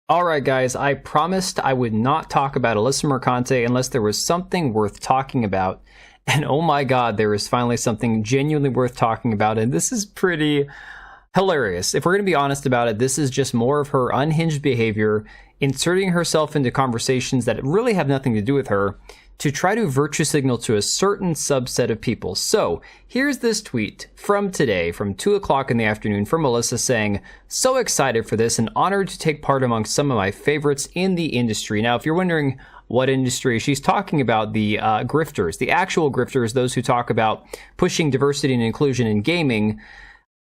All right, guys, I promised I would not talk about Alyssa Mercante unless there was something worth talking about. And oh my god, there is finally something genuinely worth talking about, and this is pretty hilarious. If we're going to be honest about it, this is just more of her unhinged behavior, inserting herself into conversations that really have nothing to do with her, to try to virtue signal to a certain subset of people. So, here's this tweet from today, from 2 o'clock in the afternoon, from Alyssa saying, "So excited for this and honored to take part among some of my favorites in the industry." Now, if you're wondering what industry, she's talking about the grifters, the actual grifters, those who talk about pushing diversity and inclusion in gaming.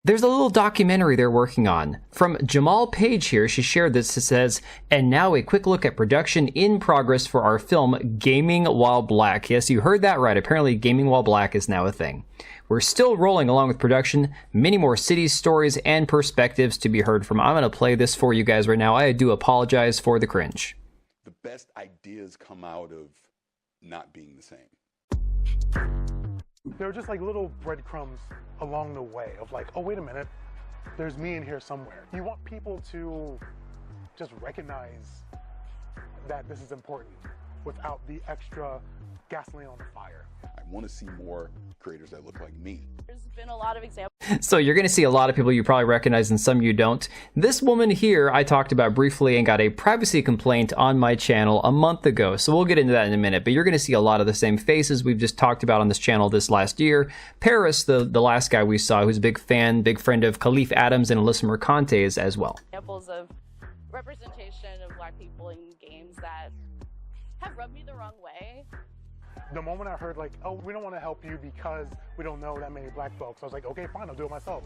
There's a little documentary they're working on. From Jamal Page here, she shared this. It says, "And now a quick look at production in progress for our film, Gaming While Black." Yes, you heard that right. Apparently, Gaming While Black is now a thing. We're still rolling along with production. Many more cities, stories, and perspectives to be heard from. I'm going to play this for you guys right now. I do apologize for the cringe. The best ideas come out of not being the same. They're just like little breadcrumbs along the way of like, oh, wait a minute, there's me in here somewhere. You want people to just recognize that this is important without the extra gasoline on the fire. I want to see more creators that look like me. There's been a lot of examples. So you're going to see a lot of people you probably recognize and some you don't. This woman here I talked about briefly and got a privacy complaint on my channel a month ago. So we'll get into that in a minute, but you're going to see a lot of the same faces we've just talked about on this channel this last year. Paris, the last guy we saw, who's a big fan, big friend of Khalif Adams and Alyssa Mercante as well. Examples of representation of Black people in games that have rubbed me the wrong way. The moment I heard like, oh, we don't want to help you because we don't know that many Black folks, I was like, okay, fine, I'll do it myself.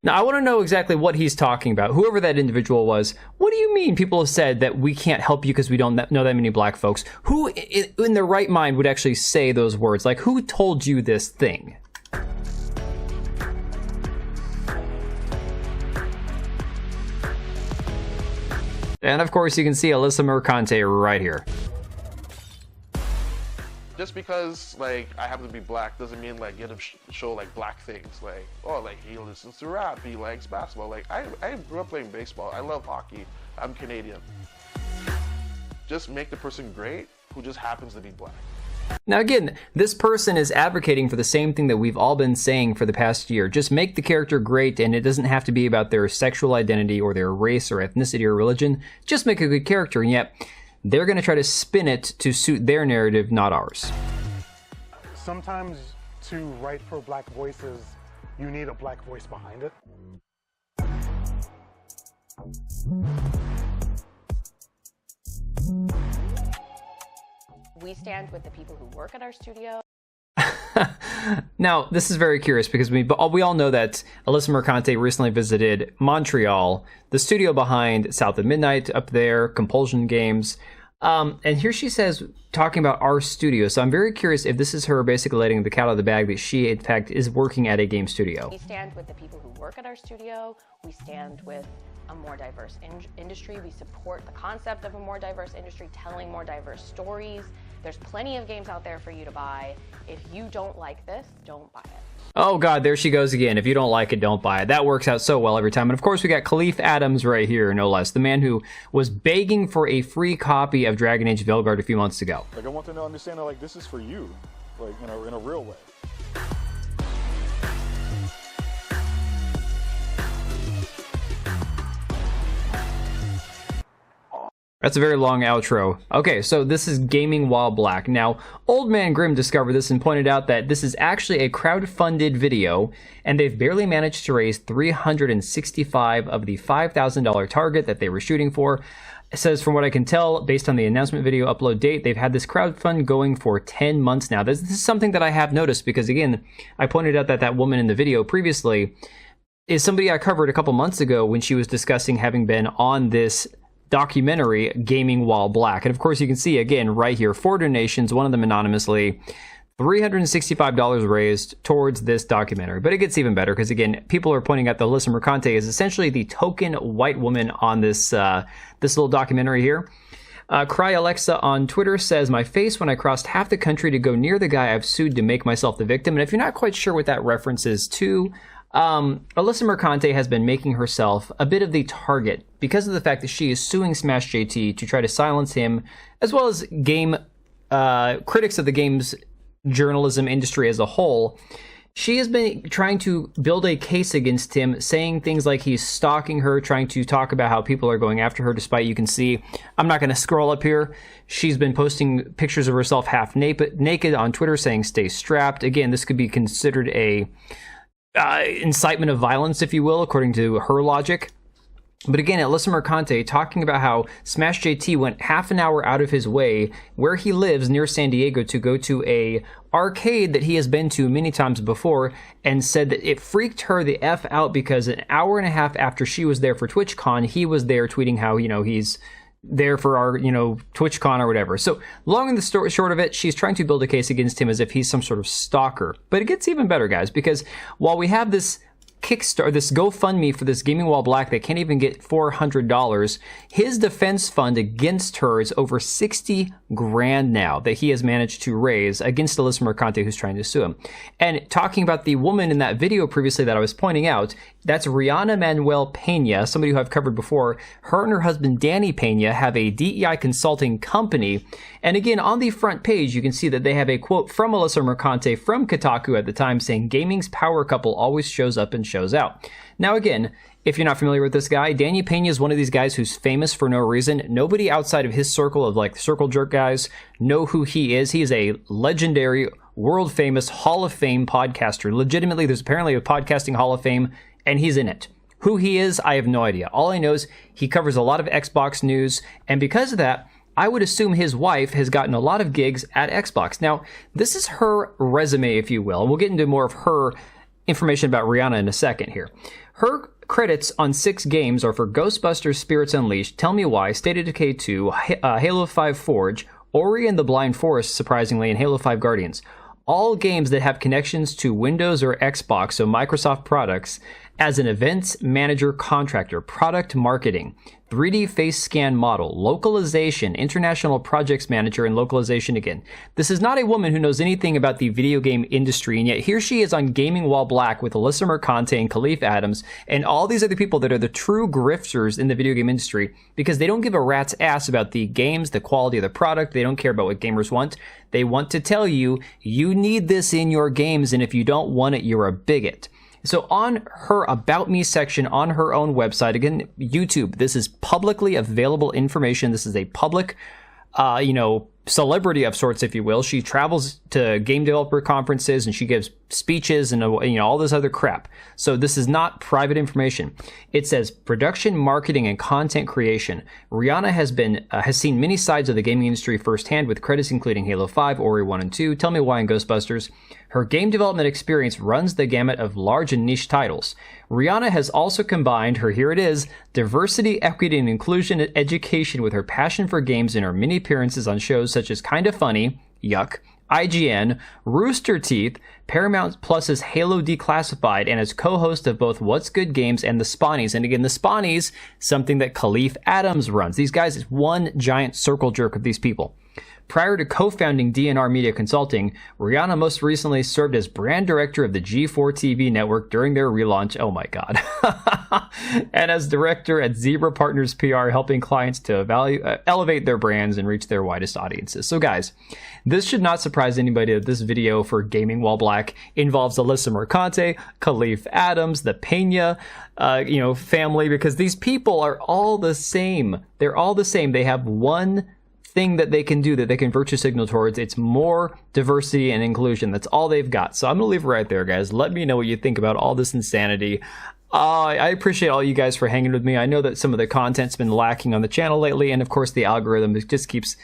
Now, I want to know exactly what he's talking about. Whoever that individual was, what do you mean people have said that we can't help you because we don't know that many Black folks? Who in their right mind would actually say those words? Like, who told you this thing? And of course, you can see Alyssa Mercante right here. Just because like I happen to be Black doesn't mean like get to show like Black things, like oh, like he listens to rap, he likes basketball. Like I grew up playing baseball, I love hockey, I'm Canadian. Just make the person great who just happens to be Black. Now again, this person is advocating for the same thing that we've all been saying for the past year. Just make the character great, and it doesn't have to be about their sexual identity or their race or ethnicity or religion. Just make a good character, and yet they're going to try to spin it to suit their narrative, not ours. Sometimes to write for Black voices, you need a Black voice behind it. We stand with the people who work at our studio. Now, this is very curious because we all know that Alyssa Mercante recently visited Montreal, the studio behind South of Midnight up there, Compulsion Games. And here she says, talking about our studio. So I'm very curious if this is her basically letting the cat out of the bag that she, in fact, is working at a game studio. We stand with the people who work at our studio. We stand with a more diverse industry. We support the concept of a more diverse industry, telling more diverse stories. There's plenty of games out there for you to buy. If you don't like this, don't buy it. Oh god, there she goes again. If you don't like it, don't buy it. That works out so well every time. And of course, we got Khalif Adams right here, no less. The man who was begging for a free copy of Dragon Age Veilguard a few months ago. Like, I want them to understand that, like, this is for you, like, in a real way. That's a very long outro. Okay, so this is Gaming While Black. Now, Old Man Grimm discovered this and pointed out that this is actually a crowd-funded video, and they've barely managed to raise $365 of the $5,000 target that they were shooting for. It says, from what I can tell, based on the announcement video upload date, they've had this crowdfund going for 10 months now. This is something that I have noticed because, again, I pointed out that that woman in the video previously is somebody I covered a couple months ago when she was discussing having been on this documentary, Gaming While Black. And of course, you can see again right here, 4 donations, one of them anonymously, $365 raised towards this documentary. But it gets even better because again, people are pointing out that Alyssa Mercante is essentially the token white woman on this this little documentary here. Cry Alexa on Twitter says, "My face when I crossed half the country to go near the guy I've sued to make myself the victim." And if you're not quite sure what that reference is to, Alyssa Mercante has been making herself a bit of the target because of the fact that she is suing Smash JT to try to silence him, as well as game critics of the game's journalism industry as a whole. She has been trying to build a case against him, saying things like he's stalking her, trying to talk about how people are going after her, despite you can see, I'm not going to scroll up here. She's been posting pictures of herself half naked on Twitter saying stay strapped. Again, this could be considered a incitement of violence, if you will, according to her logic. But again, Alyssa Mercante talking about how Smash JT went half an hour out of his way where he lives near San Diego to go to a arcade that he has been to many times before, and said that it freaked her the F out because an hour and a half after she was there for TwitchCon, he was there tweeting how, he's there for our, TwitchCon or whatever. So long and the short of it, she's trying to build a case against him as if he's some sort of stalker. But it gets even better, guys, because while we have this Kickstarter, this GoFundMe for this Gaming While Black that can't even get $400, his defense fund against her is over 60 grand now that he has managed to raise against Alyssa Mercante, who's trying to sue him. And talking about the woman in that video previously that I was pointing out, that's Rihanna Manuel Pena, somebody who I've covered before. Her and her husband Danny Pena have a DEI consulting company. And again, on the front page, you can see that they have a quote from Alyssa Mercante from Kotaku at the time saying, "Gaming's power couple always shows up and shows out." Now again, if you're not familiar with this guy, Danny Pena is one of these guys who's famous for no reason. Nobody outside of his circle of circle jerk guys know who he is. He is a legendary, world famous Hall of Fame podcaster. Legitimately, there's apparently a podcasting Hall of Fame, and he's in it. Who he is, I have no idea. All I know is he covers a lot of Xbox news, and because of that, I would assume his wife has gotten a lot of gigs at Xbox. Now, this is her resume, if you will. We'll get into more of her information about Rihanna in a second here. Her credits on 6 games are for Ghostbusters Spirits Unleashed, Tell Me Why, State of Decay 2, Halo 5 Forge, Ori and the Blind Forest, surprisingly, and Halo 5 Guardians. All games that have connections to Windows or Xbox, so Microsoft products, as an events manager contractor, product marketing, 3D face scan model, localization, international projects manager, and localization again. This is not a woman who knows anything about the video game industry, and yet here she is on Gaming While Black with Alyssa Mercante and Khalif Adams and all these other people that are the true grifters in the video game industry, because they don't give a rat's ass about the games, the quality of the product. They don't care about what gamers want. They want to tell you, you need this in your games, and if you don't want it, you're a bigot. So on her About Me section on her own website, again, YouTube, this is publicly available information. This is a public, celebrity of sorts, if you will. She travels to game developer conferences and she gives speeches and all this other crap. So this is not private information. It says production, marketing, and content creation. Rihanna has seen many sides of the gaming industry firsthand, with credits including Halo 5, Ori 1 and 2, Tell Me Why, and Ghostbusters. Her game development experience runs the gamut of large and niche titles. Rihanna has also combined her, here it is, diversity, equity, and inclusion education with her passion for games in her many appearances on shows such as Kinda Funny, Yuck, IGN, Rooster Teeth, Paramount Plus's Halo Declassified, and as co-host of both What's Good Games and The Spawnies. And again, The Spawnies, something that Khalif Adams runs. These guys is one giant circle jerk of these people. Prior to co-founding DNR Media Consulting, Rihanna most recently served as brand director of the G4 TV network during their relaunch. Oh my God. And as director at Zebra Partners PR, helping clients to elevate their brands and reach their widest audiences. So guys, this should not surprise anybody that this video for Gaming While Black involves Alyssa Mercante, Khalif Adams, the Pena, family, because these people are all the same. They're all the same. They have one thing that they can do, that they can virtue signal towards. It's more diversity and inclusion. That's all they've got. So I'm gonna leave it right there, guys. Let me know what you think about all this insanity. I appreciate all you guys for hanging with me. I know that some of the content's been lacking on the channel lately, and of course the algorithm just keeps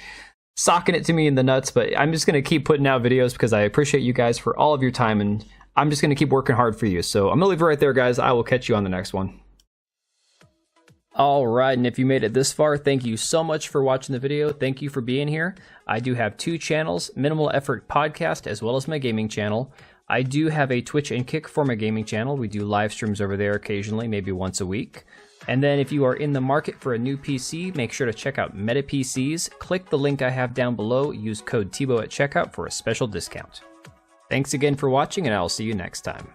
socking it to me in the nuts, but I'm just gonna keep putting out videos because I appreciate you guys for all of your time, and I'm just gonna keep working hard for you. So I'm gonna leave it right there, guys. I will catch you on the next one. All right, and if you made it this far, thank you so much for watching the video. Thank you for being here. I do have 2 channels, Minimal Effort Podcast, as well as my gaming channel. I do have a Twitch and Kick for my gaming channel. We do live streams over there occasionally, maybe once a week. And then if you are in the market for a new PC, make sure to check out Meta PCs. Click the link I have down below. Use code TBO at checkout for a special discount. Thanks again for watching, and I'll see you next time.